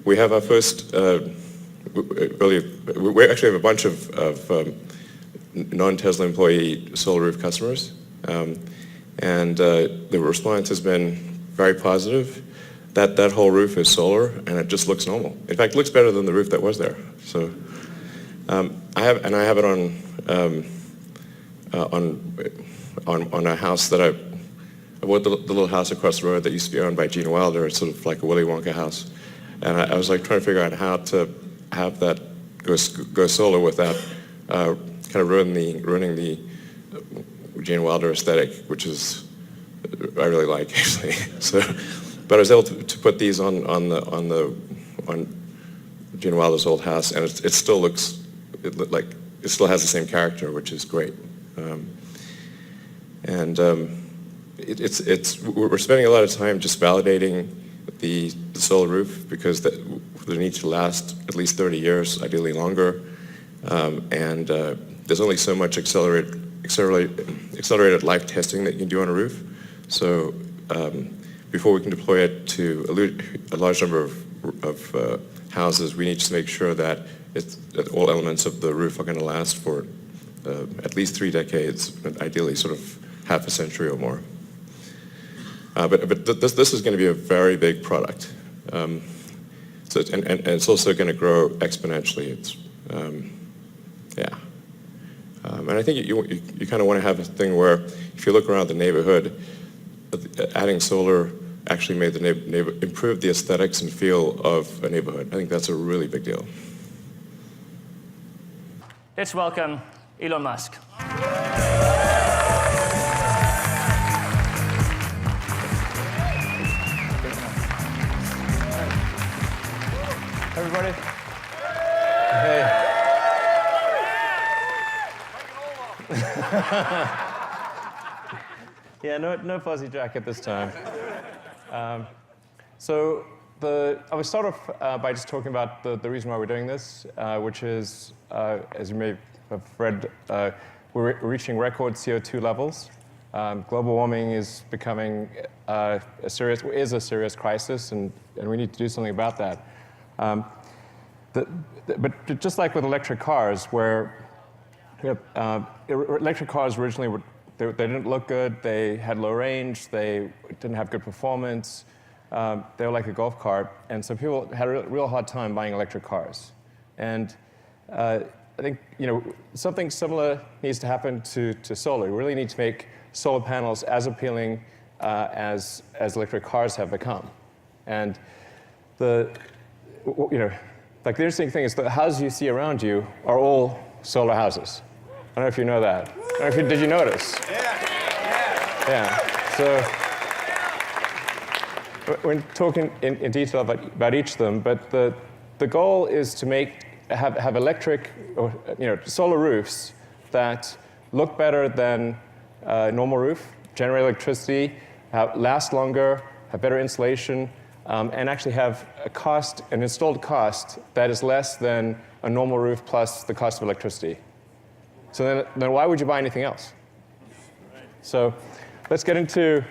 we have our first, we actually have a bunch of non-Tesla employee solar roof customers. And the response has been very positive. That whole roof is solar, and it just looks normal. In fact, it looks better than the roof that was there. So I have it on a house that I bought, the little house across the road that used to be owned by Gene Wilder. It's sort of like a Willy Wonka house, and I was like trying to figure out how to have that go solar without kind of ruining the Gene Wilder aesthetic, which is I really like actually. So, but I was able to put these on Gene Wilder's old house, and it still looks like it still has the same character, which is great. We're spending a lot of time just validating the solar roof, because they need to last at least 30 years, ideally longer, and there's only so much accelerated life testing that you can do on a roof. So before we can deploy it to a large number of houses, we need to make sure that all elements of the roof are going to last for at least 3 decades, ideally sort of half a century or more. But this is going to be a very big product. So and it's also going to grow exponentially. It's yeah. And I think you kind of want to have a thing where if you look around the neighborhood, adding solar actually made the improved the aesthetics and feel of a neighborhood. I think that's a really big deal. Let's welcome Elon Musk. Everybody. Hey. Yeah, no fuzzy jacket this time. So I would start off by just talking about the reason why we're doing this, which is, as you may have read, we're reaching record CO2 levels. Global warming is becoming a serious crisis, and we need to do something about that. But just like with electric cars, where electric cars originally they didn't look good, they had low range, they didn't have good performance, they were like a golf cart, and so people had a real hard time buying electric cars. And I think something similar needs to happen to solar. We really need to make solar panels as appealing as electric cars have become. And like the interesting thing is the houses you see around you are all solar houses. I don't know if you know that. I don't know if did you notice? Yeah. So we're talking in detail about each of them, but the goal is to have electric or solar roofs that look better than a normal roof, generate electricity, last longer, have better insulation, and actually have an installed cost that is less than a normal roof plus the cost of electricity. So then why would you buy anything else? So we're going to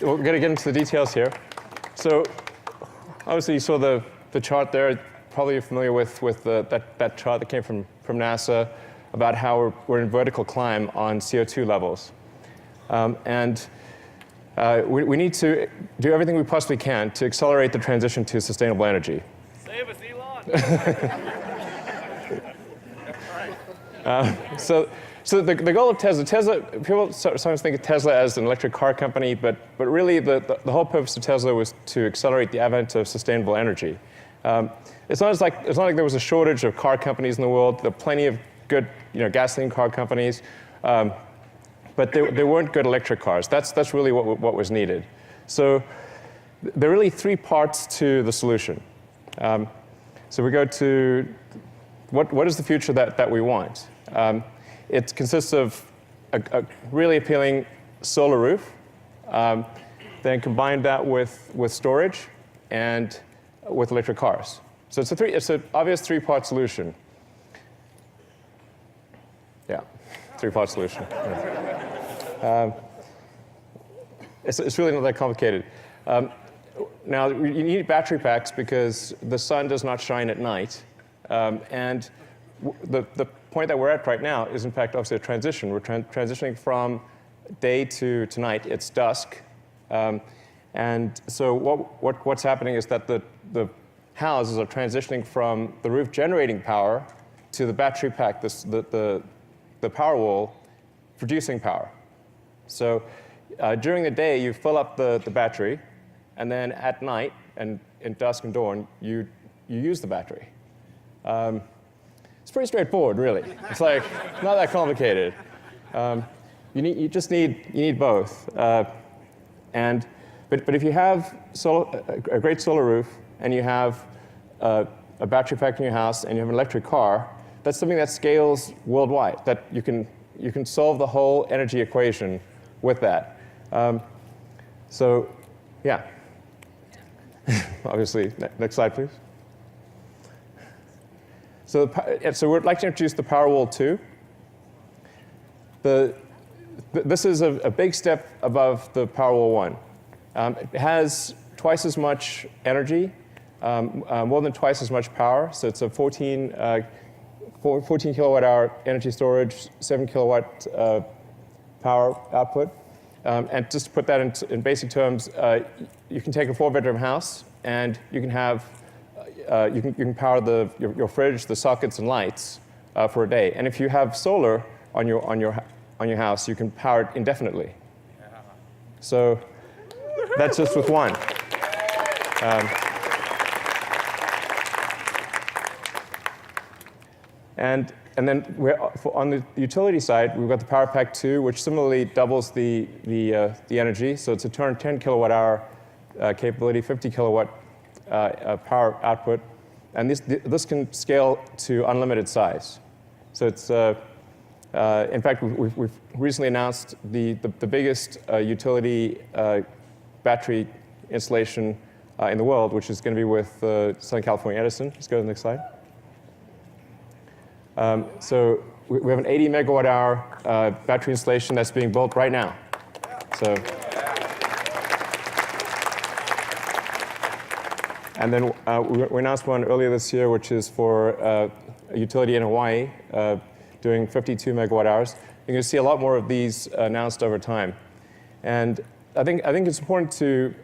get into the details here. So obviously you saw the chart there. Probably you're familiar with that chart that came from NASA about how we're in vertical climb on CO2 levels. We need to do everything we possibly can to accelerate the transition to sustainable energy. Save us, Elon! So the goal of Tesla, people sometimes think of Tesla as an electric car company, but really the whole purpose of Tesla was to accelerate the advent of sustainable energy. It's not like there was a shortage of car companies in the world. There are plenty of good gasoline car companies. But there weren't good electric cars. That's really what was needed. So there are really 3 parts to the solution. So we go to what is the future that we want? It consists of a really appealing solar roof, then combine that with storage and with electric cars. So it's an obvious 3-part solution. Yeah, 3-part solution. Yeah. It's really not that complicated. Now, you need battery packs because the sun does not shine at night. And the point that we're at right now is, in fact, obviously a transition. We're transitioning from day to night. It's dusk. And so what's happening is that the houses are transitioning from the roof generating power to the battery pack, the power wall, producing power. So during the day, you fill up the battery, and then at night, and in dusk and dawn, you use the battery. It's pretty straightforward, really. It's like not that complicated. You just need both. But if you have a great solar roof and you have a battery pack in your house and you have an electric car, that's something that scales worldwide. That you can solve the whole energy equation with that. So, yeah. Obviously, next slide, please. So we'd like to introduce the Powerwall 2. This is a big step above the Powerwall 1. It has twice as much energy, more than twice as much power. So it's a 14 kilowatt hour energy storage, 7 kilowatt power output. And just to put that in basic terms, you can take a 4-bedroom house and you can have you can power your fridge, the sockets, and lights for a day. And if you have solar on your house, you can power it indefinitely. So that's just with one. And then on the utility side, we've got the Power Pack 2, which similarly doubles the energy. So it's a 10 kilowatt hour capability, 50 kilowatt power output. And this can scale to unlimited size. So it's, in fact, we've recently announced the biggest utility battery installation in the world, which is going to be with Southern California Edison. Let's go to the next slide. So we have an 80 megawatt hour battery installation that's being built right now. So, and then we announced one earlier this year, which is for a utility in Hawaii doing 52 megawatt hours. You're going to see a lot more of these announced over time. And I think it's important to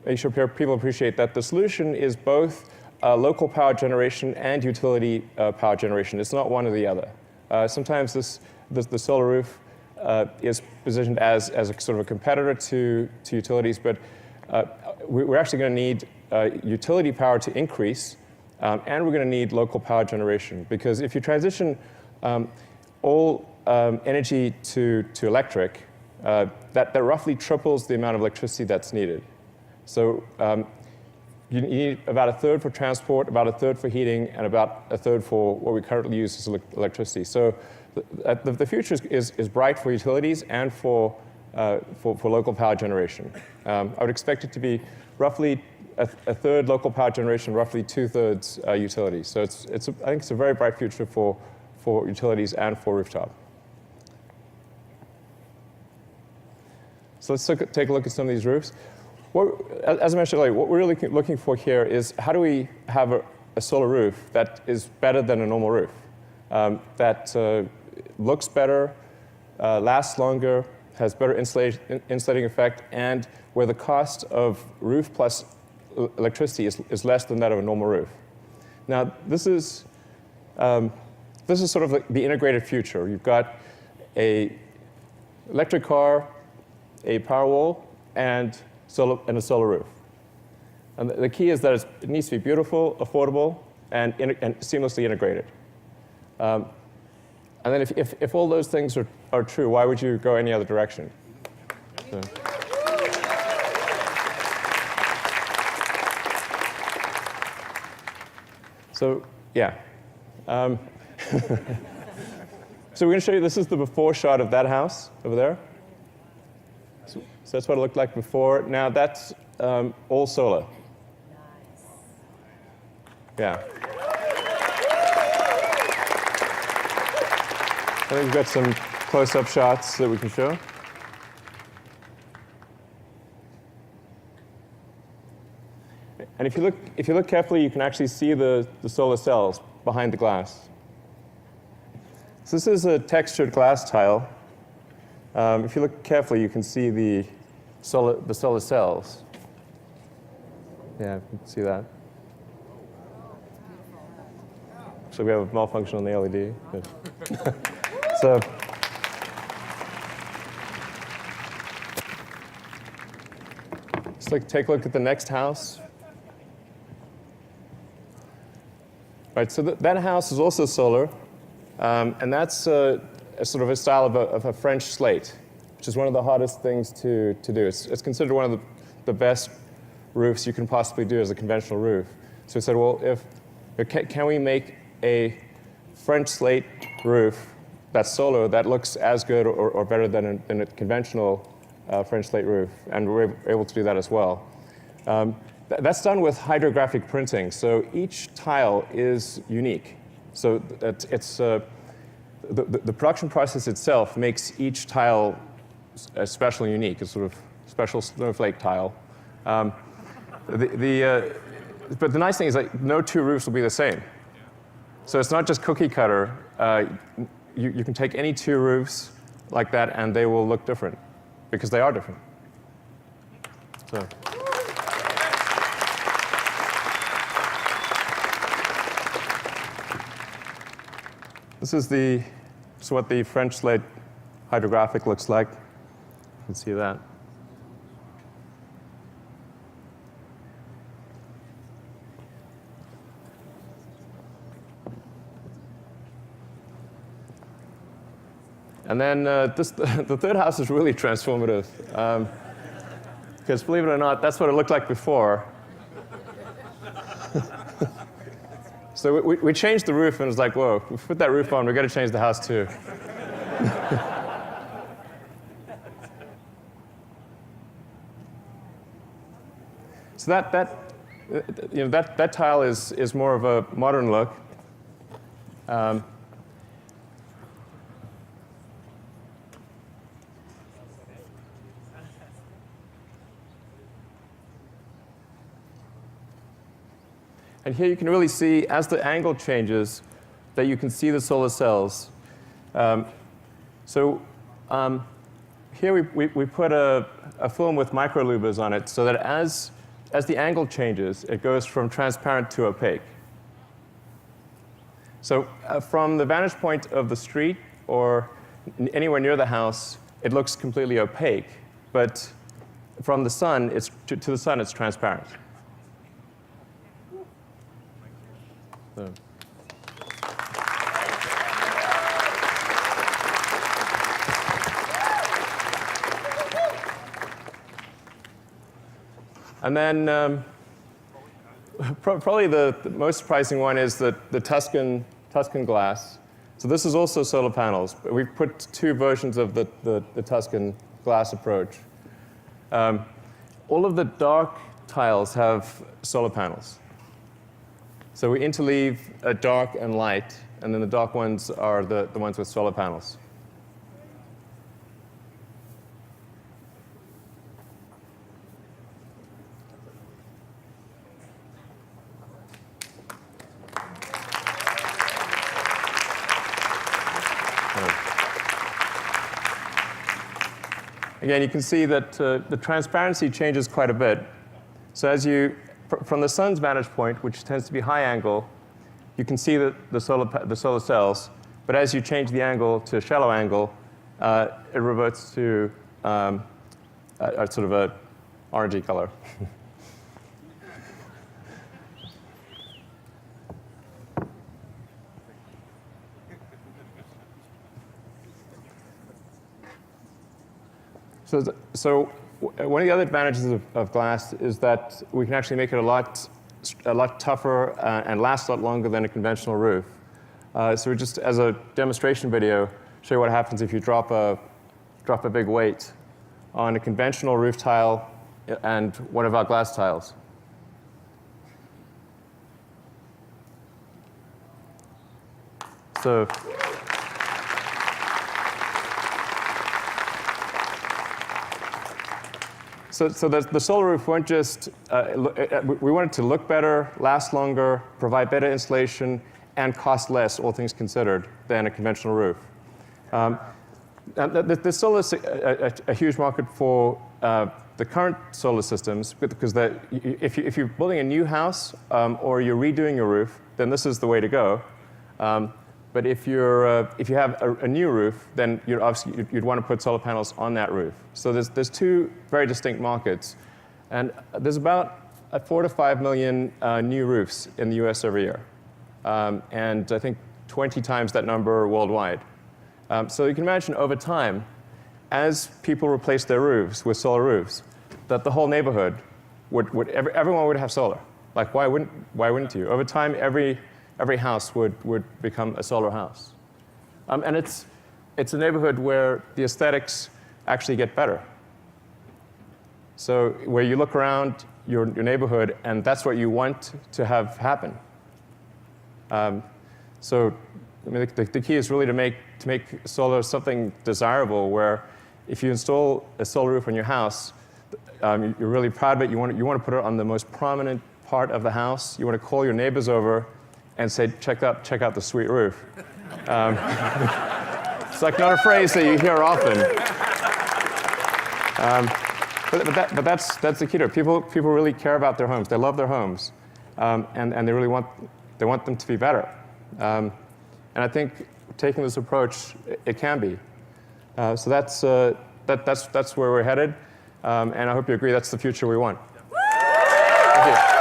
make sure people appreciate that the solution is both local power generation and utility power generation. It's not one or the other. Sometimes the solar roof is positioned as a sort of a competitor to utilities, but we're actually going to need utility power to increase, and we're going to need local power generation. Because if you transition all energy to electric, that roughly triples the amount of electricity that's needed. So you need about a third for transport, about a third for heating, and about a third for what we currently use as electricity. So the future is bright for utilities and for local power generation. I would expect it to be roughly a third local power generation, roughly 2/3 utilities. So I think it's a very bright future for utilities and for rooftop. So let's take a look at some of these roofs. As I mentioned earlier, what we're really looking for here is how do we have a solar roof that is better than a normal roof, that looks better, lasts longer, has better insulating effect, and where the cost of roof plus electricity is less than that of a normal roof. Now, this is sort of like the integrated future. You've got a electric car, a power wall, and a solar roof. And the key is that it needs to be beautiful, affordable, and seamlessly integrated. And then if all those things are true, why would you go any other direction? So yeah. So we're going to show you, this is the before shot of that house over there. So that's what it looked like before. Now that's all solar. Nice. Yeah. I think we've got some close-up shots that we can show. And if you look carefully, you can actually see the solar cells behind the glass. So this is a textured glass tile. If you look carefully, you can see the solar cells. Yeah, you can see that. So we have a malfunction on the LED. So let's take a look at the next house. Right, so that house is also solar, and that's a sort of a style of a French slate, which is one of the hardest things to do. It's considered one of the best roofs you can possibly do as a conventional roof. So we said, well, can we make a French slate roof that's solar that looks as good or better than a conventional French slate roof? And we're able to do that as well. That's done with hydrographic printing. So each tile is unique. So the production process itself makes each tile special and unique. It's sort of special snowflake tile. But the nice thing is that no two roofs will be the same. So it's not just cookie cutter. You can take any two roofs like that, and they will look different because they are different. So. This is what the French slate hydrographic looks like. You can see that. And then the third house is really transformative. Because believe it or not, that's what it looked like before. So we changed the roof, and it was like, whoa, we put that roof on, we've got to change the house too. So that tile is more of a modern look. And here you can really see, as the angle changes, that you can see the solar cells. Here we put a film with microlouvers on it so that as the angle changes, it goes from transparent to opaque. So from the vantage point of the street or anywhere near the house, it looks completely opaque. But from the sun, to the sun, it's transparent. So. And then probably the most surprising one is the Tuscan glass. So this is also solar panels, but we've put two versions of the Tuscan glass approach. All of the dark tiles have solar panels. So we interleave dark and light, and then the dark ones are the ones with solar panels. Again, you can see that the transparency changes quite a bit. So from the sun's vantage point, which tends to be high angle, you can see the solar cells. But as you change the angle to shallow angle, it reverts to a sort of a orangey color. So one of the other advantages of glass is that we can actually make it a lot tougher and last a lot longer than a conventional roof. So we just, as a demonstration video, show you what happens if you drop a big weight on a conventional roof tile and one of our glass tiles. So the solar roof won't just, we want it to look better, last longer, provide better insulation, and cost less, all things considered, than a conventional roof. There's still a huge market for the current solar systems, because if you're building a new house or you're redoing your roof, then this is the way to go. But if you have a new roof, then you'd want to put solar panels on that roof. So there's two very distinct markets, and there's about 4 to 5 million new roofs in the U.S. every year, and I think 20 times that number worldwide. So you can imagine over time, as people replace their roofs with solar roofs, that the whole neighborhood everyone would have solar. Like why wouldn't you? Over time, every house would become a solar house. And it's a neighborhood where the aesthetics actually get better. So where you look around your neighborhood, and that's what you want to have happen. So I mean, the key is really to make solar something desirable, where if you install a solar roof on your house, you're really proud of it. You want to put it on the most prominent part of the house. You want to call your neighbors over and say, check out the sweet roof. It's like not a phrase that you hear often. But that's the key to it. People really care about their homes. They love their homes, and they really want them to be better. And I think taking this approach, it can be. So that's where we're headed, and I hope you agree that's the future we want. Thank you.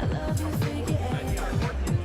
I love you, figure eight.